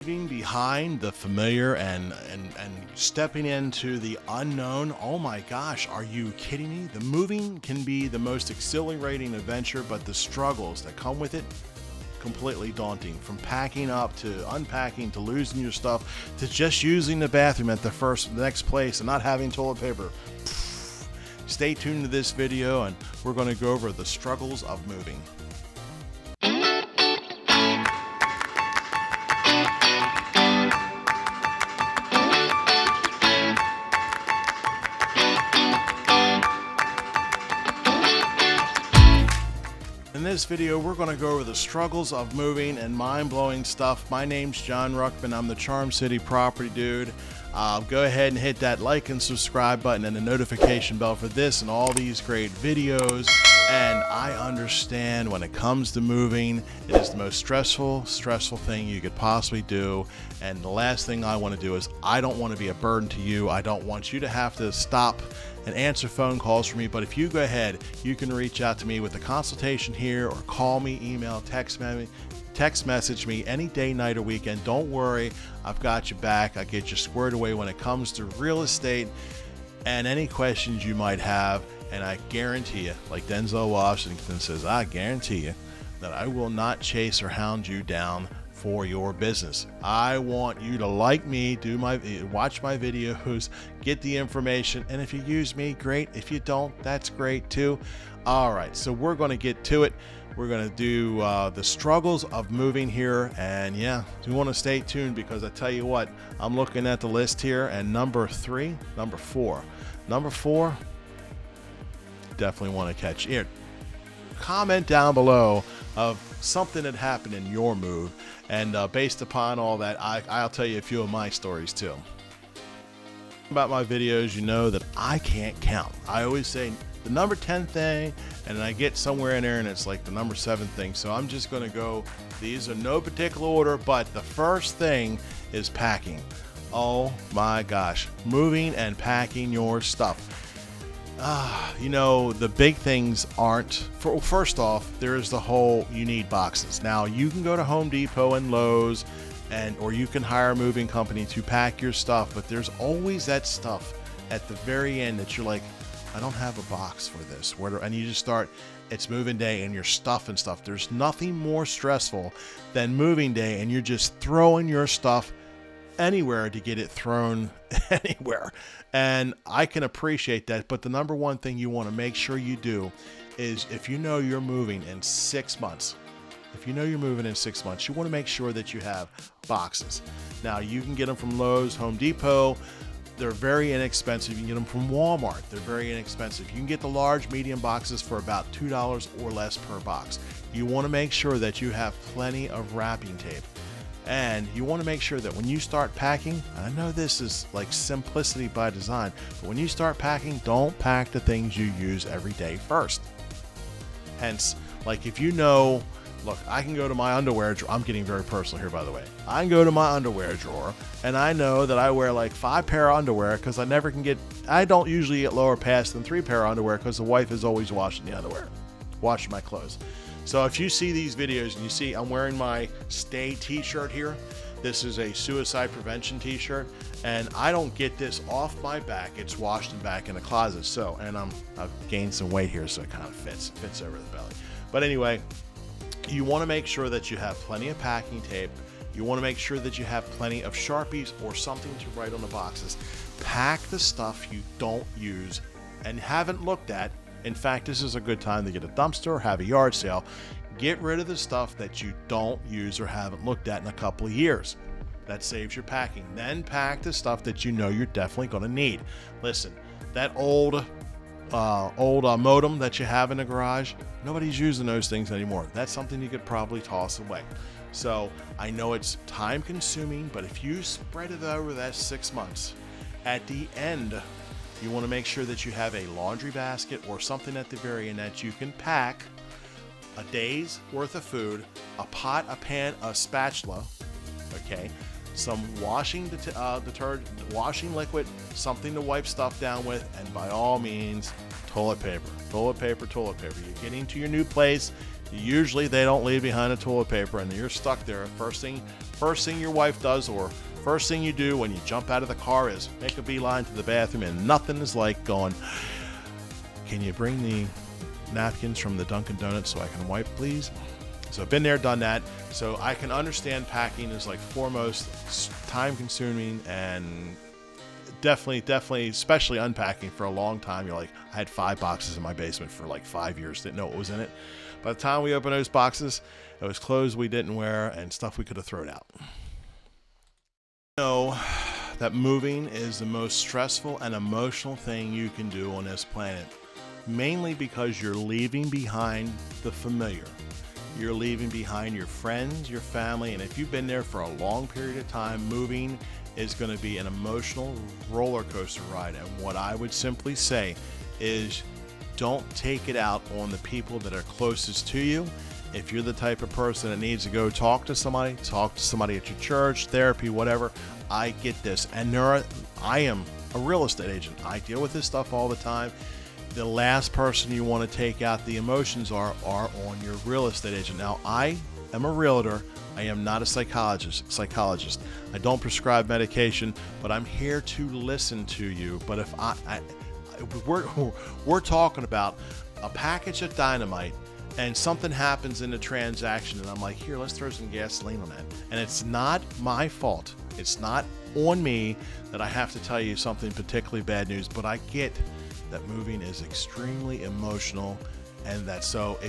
Leaving behind the familiar and stepping into the unknown. Oh my gosh, are you kidding me? The moving can be the most exhilarating adventure, but the struggles that come with it, completely daunting. From packing up to unpacking to losing your stuff to just using the bathroom at the next place and not having toilet paper. Stay tuned to this video and we're going to go over the struggles of moving. In this video, we're going to go over the struggles of moving and mind-blowing stuff. My name's JohnRuckman. I'm the Charm City Property Dude. Go ahead and hit that like and subscribe button and the notification bell for this and all these great videos. And I understand when it comes to moving, it is the most stressful thing you could possibly do. And the last thing I want to do is I don't want to be a burden to you. I don't want you to have to stop and answer phone calls for me. But if you go ahead, you can reach out to me with a consultation here or call me, email, text message me any day, night, or weekend. Don't worry, I've got you back. I get you squared away when it comes to real estate and any questions you might have. And I guarantee you, like Denzel Washington says, I guarantee you that I will not chase or hound you down for your business. I want you to like me, watch my videos, get the information, and if you use me, great. If you don't, that's great too. All right, so we're going to get to it. We're going to do the struggles of moving here, and yeah, you want to stay tuned because I tell you what, I'm looking at the list here, and number four, definitely want to catch it. Comment down below of something that happened in your move, and based upon all that, I'll tell you a few of my stories too. About my videos, you know that I can't count. I always say the number 10 thing, and then I get somewhere in there and it's like the number 7 thing. So I'm just going to go, these are no particular order, but the first thing is packing. Oh my gosh, moving and packing your stuff. You know, the big things aren't, first off, there's the whole, you need boxes. Now you can go to Home Depot and Lowe's or you can hire a moving company to pack your stuff, but there's always that stuff at the very end that you're like, I don't have a box for this. And you just start, it's moving day and you're stuffing stuff. There's nothing more stressful than moving day and you're just throwing your stuff anywhere to get it thrown anywhere. And I can appreciate that, but the number one thing you want to make sure you do is if you know you're moving in 6 months, you want to make sure that you have boxes. Now you can get them from Lowe's, Home Depot. They're very inexpensive. You can get them from Walmart. They're very inexpensive. You can get the large, medium boxes for about $2 or less per box. You want to make sure that you have plenty of wrapping tape. And you want to make sure that when you start packing, I know this is like simplicity by design, but when you start packing, don't pack the things you use every day first. Hence, like if you know, look, I can go to my underwear drawer. I'm getting very personal here, by the way. I can go to my underwear drawer and I know that I wear like 5 pair of underwear because I don't usually get lower past than 3 pair of underwear because the wife is always washing the underwear, washing my clothes. So if you see these videos and you see I'm wearing my Stay t-shirt here, this is a suicide prevention t-shirt, and I don't get this off my back. It's washed and back in the closet. So, and I've gained some weight here, so it kind of fits over the belly. But anyway, you want to make sure that you have plenty of packing tape. You want to make sure that you have plenty of Sharpies or something to write on the boxes. Pack the stuff you don't use and haven't looked at. In fact, this is a good time to get a dumpster or have a yard sale. Get rid of the stuff that you don't use or haven't looked at in a couple of years. That saves your packing. Then pack the stuff that you know you're definitely going to need. Listen, that old modem that you have in the garage, nobody's using those things anymore. That's something you could probably toss away. So I know it's time consuming, but if you spread it over that 6 months, at the end, you want to make sure that you have a laundry basket or something at the very end that you can pack a day's worth of food, a pot, a pan, a spatula, okay, some washing detergent, washing liquid, something to wipe stuff down with, and by all means, toilet paper. You're getting to your new place. Usually they don't leave behind a toilet paper and you're stuck there. First thing first thing your wife does or first thing you do when you jump out of the car is make a beeline to the bathroom, and nothing is like going, can you bring the napkins from the Dunkin' Donuts so I can wipe, please? So I've been there, done that. So I can understand packing is like foremost time consuming, and definitely, especially unpacking for a long time. You're like, I had 5 boxes in my basement for like 5 years, didn't know what was in it. By the time we opened those boxes, it was clothes we didn't wear and stuff we could have thrown out. Know that moving is the most stressful and emotional thing you can do on this planet, mainly because you're leaving behind the familiar. You're leaving behind your friends, your family, and if you've been there for a long period of time, moving is going to be an emotional roller coaster ride. And what I would simply say is don't take it out on the people that are closest to you. If you're the type of person that needs to go talk to somebody at your church, therapy, whatever, I get this. And I am a real estate agent. I deal with this stuff all the time. The last person you want to take out the emotions are on your real estate agent. Now, I am a realtor. I am not a psychologist. I don't prescribe medication, but I'm here to listen to you. But if we're talking about a package of dynamite and something happens in the transaction, and I'm like, here, let's throw some gasoline on that. And it's not my fault. It's not on me that I have to tell you something particularly bad news, but I get that moving is extremely emotional, and that so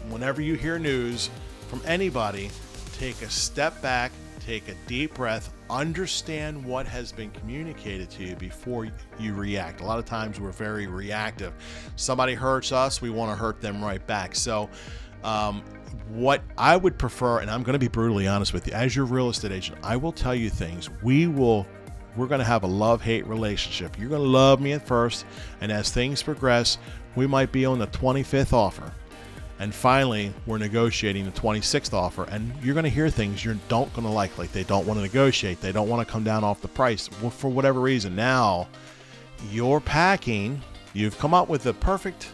whenever you hear news from anybody, take a step back, take a deep breath, understand what has been communicated to you before you react. A lot of times we're very reactive. Somebody hurts us, we want to hurt them right back. So what I would prefer, and I'm going to be brutally honest with you, as your real estate agent, I will tell you things. We're going to have a love-hate relationship. You're going to love me at first, and as things progress, we might be on the 25th offer. And finally, we're negotiating the 26th offer, and you're going to hear things you don't going to like they don't want to negotiate. They don't want to come down off the price for whatever reason. Now, you're packing. You've come up with the perfect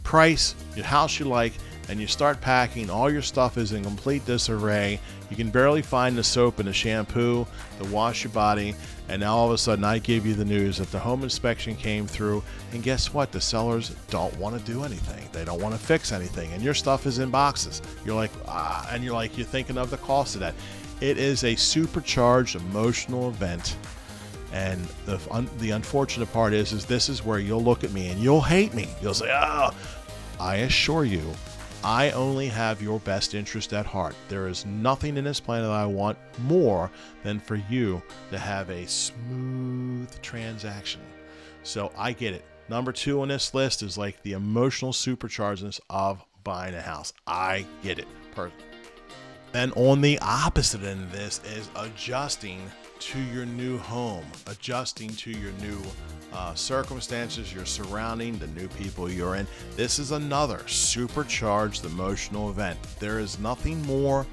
price, your house you like, and you start packing. All your stuff is in complete disarray. You can barely find the soap and the shampoo to wash your body, and now all of a sudden I give you the news that the home inspection came through, and guess what? The sellers don't want to do anything. They don't want to fix anything, and your stuff is in boxes. You're like, you're thinking of the cost of that. It is a supercharged emotional event, and the unfortunate part is this is where you'll look at me and you'll hate me. You'll say, I assure you, I only have your best interest at heart. There is nothing in this planet that I want more than for you to have a smooth transaction. So I get it. Number 2 on this list is like the emotional superchargedness of buying a house. I get it. Perfect. Then on the opposite end of this is adjusting to your new home, adjusting to your new circumstances, your surrounding, the new people you're in. This is another supercharged emotional event. There is nothing more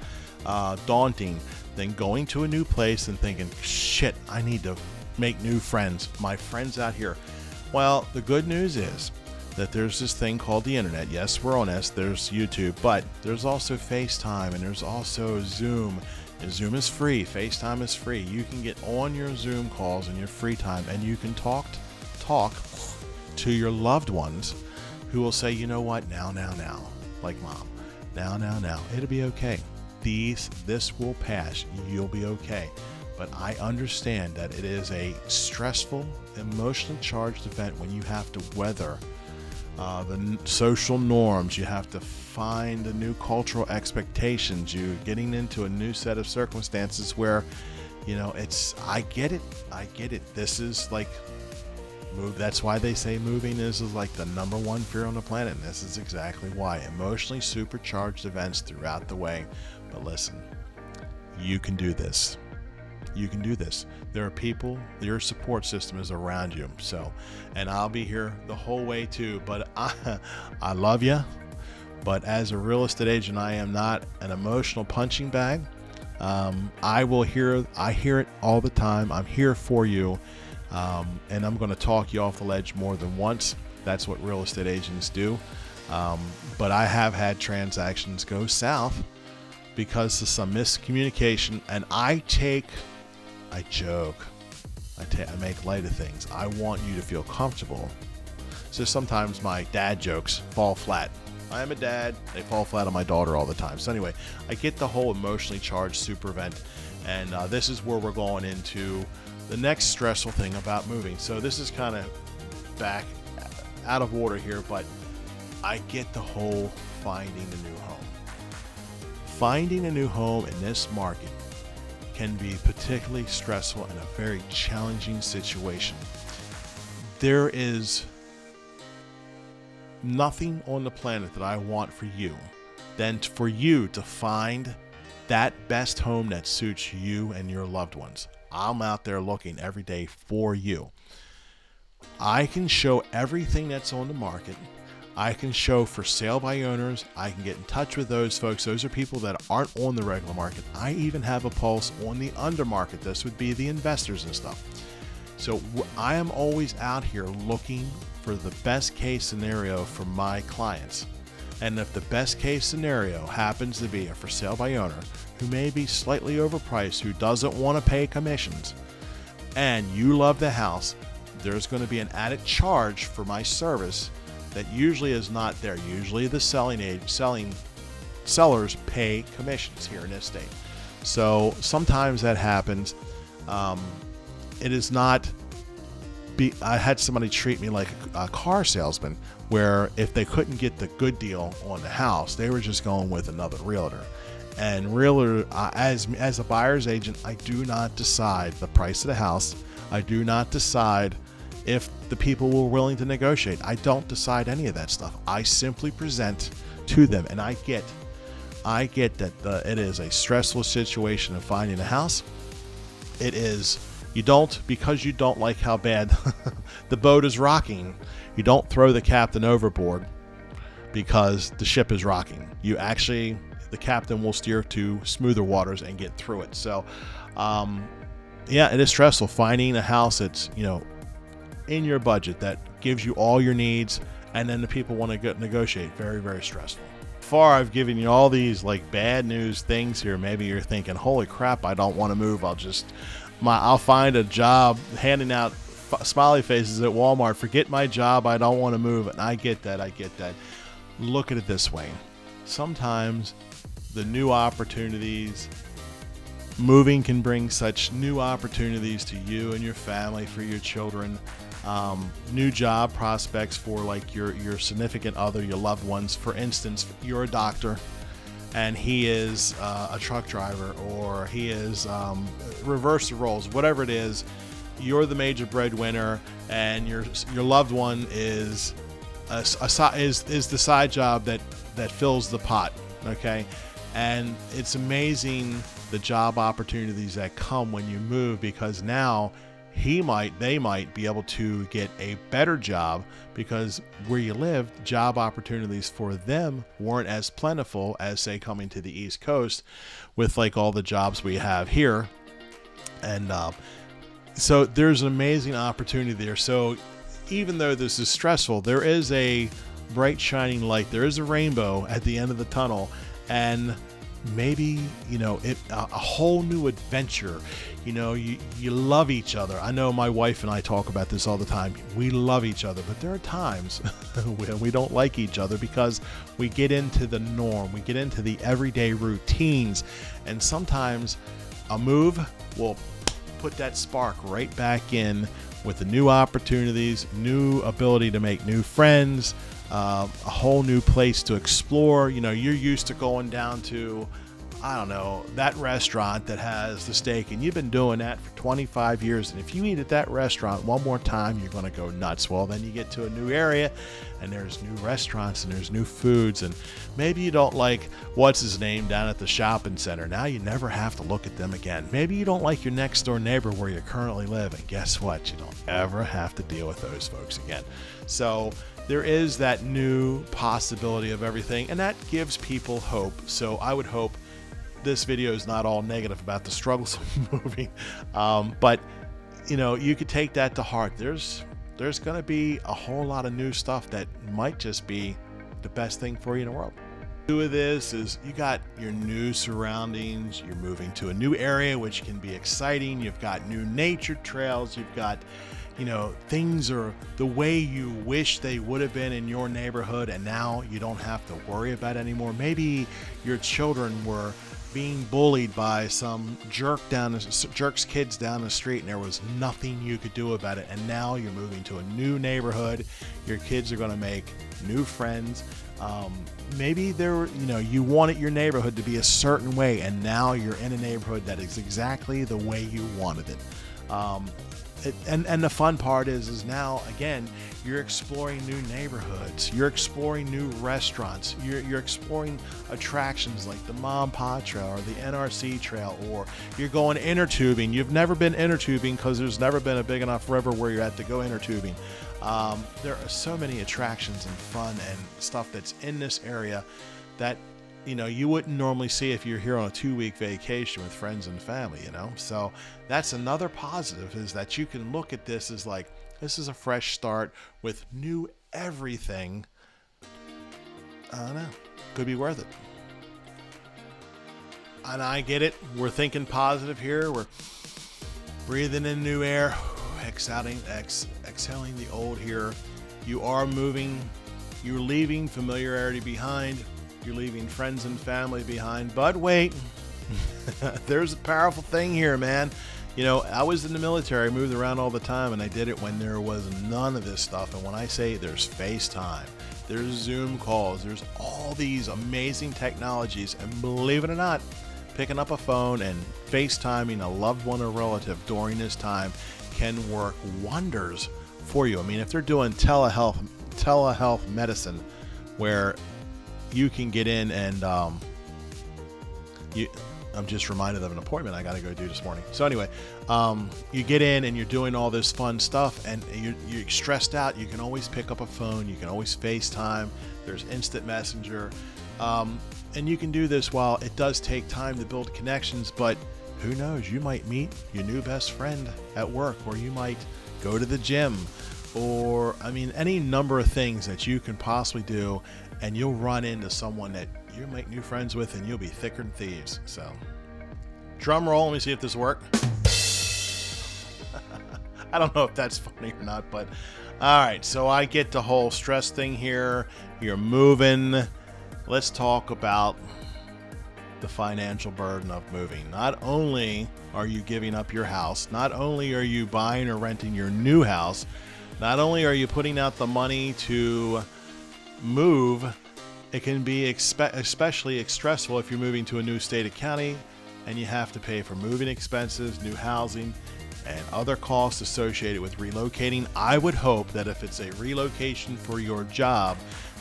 daunting than going to a new place and thinking, shit, I need to make new friends. My friends out here. Well, the good news is that there's this thing called the internet. Yes, we're on this. There's YouTube, but there's also FaceTime, and there's also Zoom. And Zoom is free. FaceTime is free. You can get on your Zoom calls in your free time, and you can talk to your loved ones who will say, you know what, now, like mom, now, it'll be okay. This will pass. You'll be okay. But I understand that it is a stressful, emotionally charged event when you have to weather the social norms. You have to find the new cultural expectations. You're getting into a new set of circumstances where, I get it. This is like, that's why they say moving is like the number one fear on the planet. And this is exactly why. Emotionally supercharged events throughout the way. But listen, you can do this. You can do this. There are people, your support system is around you. So, and I'll be here the whole way too, but I love you. But as a real estate agent, I am not an emotional punching bag. I hear it all the time. I'm here for you. And I'm going to talk you off the ledge more than once. That's what real estate agents do. But I have had transactions go south because of some miscommunication. And I joke, I make light of things. I want you to feel comfortable. So sometimes my dad jokes fall flat. I am a dad. They fall flat on my daughter all the time. So anyway, I get the whole emotionally charged super event. And this is where we're going into the next stressful thing about moving. So this is kind of back out of order here, but I get the whole finding a new home. Finding a new home in this market can be particularly stressful and a very challenging situation. There is nothing on the planet that I want for you than for you to find that best home that suits you and your loved ones. I'm out there looking every day for you. I can show everything that's on the market. I can show for sale by owners. I can get in touch with those folks. Those are people that aren't on the regular market. I even have a pulse on the under market. This would be the investors and stuff. So I am always out here looking for the best case scenario for my clients. And if the best case scenario happens to be a for sale by owner who may be slightly overpriced, who doesn't want to pay commissions, and you love the house, there's going to be an added charge for my service that usually is not there. Usually the sellers pay commissions here in this state. So sometimes that happens. It is not. I had somebody treat me like a car salesman, where if they couldn't get the good deal on the house, they were just going with another realtor. And realtor, as a buyer's agent, I do not decide the price of the house. I do not decide if the people were willing to negotiate. I don't decide any of that stuff. I simply present to them, and I get that it is a stressful situation of finding a house. It is. Because you don't like how bad the boat is rocking, you don't throw the captain overboard because the ship is rocking. The captain will steer to smoother waters and get through it. So, it is stressful finding a house that's, in your budget, that gives you all your needs, and then the people want to negotiate. Very, very stressful. Far, I've given you all these like bad news things here. Maybe you're thinking, holy crap, I don't want to move. I'll find a job handing out smiley faces at Walmart. Forget my job. I don't want to move. And I get that. Look at it this way. Sometimes the new opportunities, moving can bring such new opportunities to you and your family, for your children, new job prospects for like your significant other, your loved ones. For instance, you're a doctor and he is a truck driver, or he is reverse the roles, whatever it is. You're the major breadwinner, and your loved one is the side job that fills the pot. Okay, and it's amazing the job opportunities that come when you move, because now they might be able to get a better job, because where you live, job opportunities for them weren't as plentiful as, say, coming to the East Coast with like all the jobs we have here. And so there's an amazing opportunity there. So even though this is stressful, there is a bright shining light. There is a rainbow at the end of the tunnel, and maybe a whole new adventure. You love each other. I know my wife and I talk about this all the time. We love each other, but there are times when we don't like each other because we get into the norm, we get into the everyday routines, and sometimes a move will put that spark right back in with the new opportunities, new ability to make new friends, a whole new place to explore. You're used to going down to, I don't know, that restaurant that has the steak, and you've been doing that for 25 years. And if you eat at that restaurant one more time, you're going to go nuts. Well, then you get to a new area, and there's new restaurants, and there's new foods, and maybe you don't like what's his name down at the shopping center. Now you never have to look at them again. Maybe you don't like your next door neighbor where you currently live, and guess what? You don't ever have to deal with those folks again. So there is that new possibility of everything, and that gives people hope. So I would hope this video is not all negative about the struggles of moving, but you could take that to heart. There's going to be a whole lot of new stuff that might just be the best thing for you in the world. Two of this is you got your new surroundings, you're moving to a new area, which can be exciting. You've got new nature trails, you've got, you know, things are the way you wish they would have been in your neighborhood, and now you don't have to worry about it anymore. Maybe your children were being bullied by some jerk's kids down the street, and there was nothing you could do about it. And now you're moving to a new neighborhood. Your kids are going to make new friends. Maybe you wanted your neighborhood to be a certain way, and now you're in a neighborhood that is exactly the way you wanted it. And the fun part is now, again, you're exploring new neighborhoods, you're exploring new restaurants, you're exploring attractions like the Mom Pa Trail or the NRC Trail, or you're going inner tubing. You've never been inner tubing because there's never been a big enough river where you have to go inner tubing. There are so many attractions and fun and stuff that's in this area that, you know, you wouldn't normally see if you're here on a 2-week vacation with friends and family, you know? So that's another positive, is that you can look at this as like, this is a fresh start with new everything. I don't know. Could be worth it. And I get it. We're thinking positive here. We're breathing in new air, exhaling the old here. You are moving. You're leaving familiarity behind. You're leaving friends and family behind. But wait, there's a powerful thing here, man. You know, I was in the military, moved around all the time, and I did it when there was none of this stuff. And when I say there's FaceTime, there's Zoom calls, there's all these amazing technologies, and believe it or not, picking up a phone and FaceTiming a loved one or relative during this time can work wonders for you. I mean, if they're doing telehealth medicine, where you can get in and I'm just reminded of an appointment I got to go do this morning. So anyway, you get in and you're doing all this fun stuff, and you're stressed out. You can always pick up a phone. You can always FaceTime. There's instant messenger. And you can do this while it does take time to build connections, but who knows? You might meet your new best friend at work, or you might go to the gym, or, I mean, any number of things that you can possibly do, and you'll run into someone that you'll make new friends with, and you'll be thicker than thieves. So, drum roll. Let me see if this works. I don't know if that's funny or not, but all right. So I get the whole stress thing here. You're moving. Let's talk about the financial burden of moving. Not only are you giving up your house, not only are you buying or renting your new house, not only are you putting out the money to move, it can be especially stressful if you're moving to a new state or county and you have to pay for moving expenses, new housing, and other costs associated with relocating. I would hope that if it's a relocation for your job,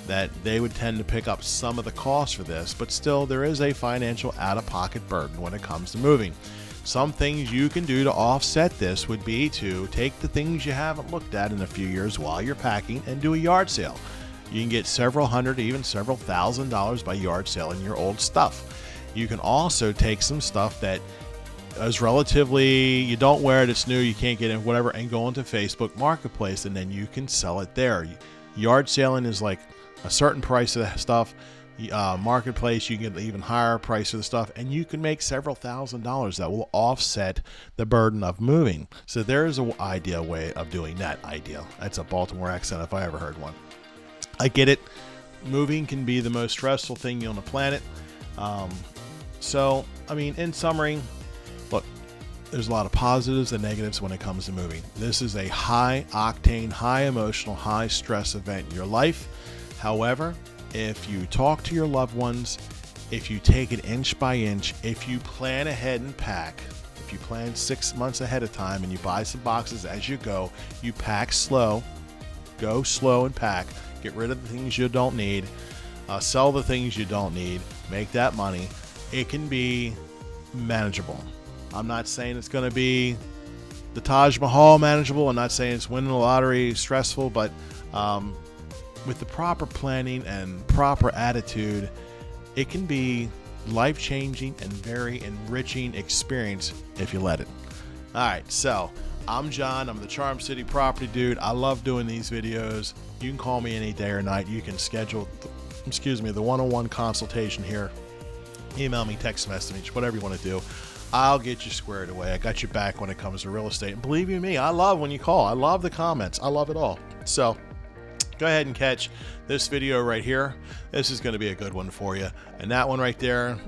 that they would tend to pick up some of the costs for this, but still there is a financial out-of-pocket burden when it comes to moving. Some things you can do to offset this would be to take the things you haven't looked at in a few years while you're packing and do a yard sale. You can get several hundred, even several $1,000s by yard selling your old stuff. You can also take some stuff that is relatively, you don't wear it, it's new, you can't get in, whatever, and go into Facebook Marketplace, and then you can sell it there. Yard selling is like a certain price of the stuff. Marketplace, you can get even higher price of the stuff, and you can make several $1,000s that will offset the burden of moving. So there's an ideal way of doing that. Ideal. That's a Baltimore accent if I ever heard one. I get it. Moving can be the most stressful thing on the planet. So, I mean, in summary, look, there's a lot of positives and negatives when it comes to moving. This is a high octane, high emotional, high stress event in your life. However, if you talk to your loved ones, if you take it inch by inch, if you plan ahead and pack, if you plan 6 months ahead of time and you buy some boxes as you go, you pack slow, go slow and pack, get rid of the things you don't need, sell the things you don't need, make that money, it can be manageable. I'm not saying it's going to be the Taj Mahal manageable. I'm not saying it's winning the lottery stressful, but with the proper planning and proper attitude, it can be life-changing and very enriching experience if you let it. All right, so I'm John. I'm the Charm City Property Dude. I love doing these videos. You can call me any day or night. You can schedule excuse me, the one-on-one consultation here. Email me, text message, whatever you want to do. I'll get you squared away. I got your back when it comes to real estate. And believe you me, I love when you call. I love the comments. I love it all. So go ahead and catch this video right here. This is going to be a good one for you. And that one right there,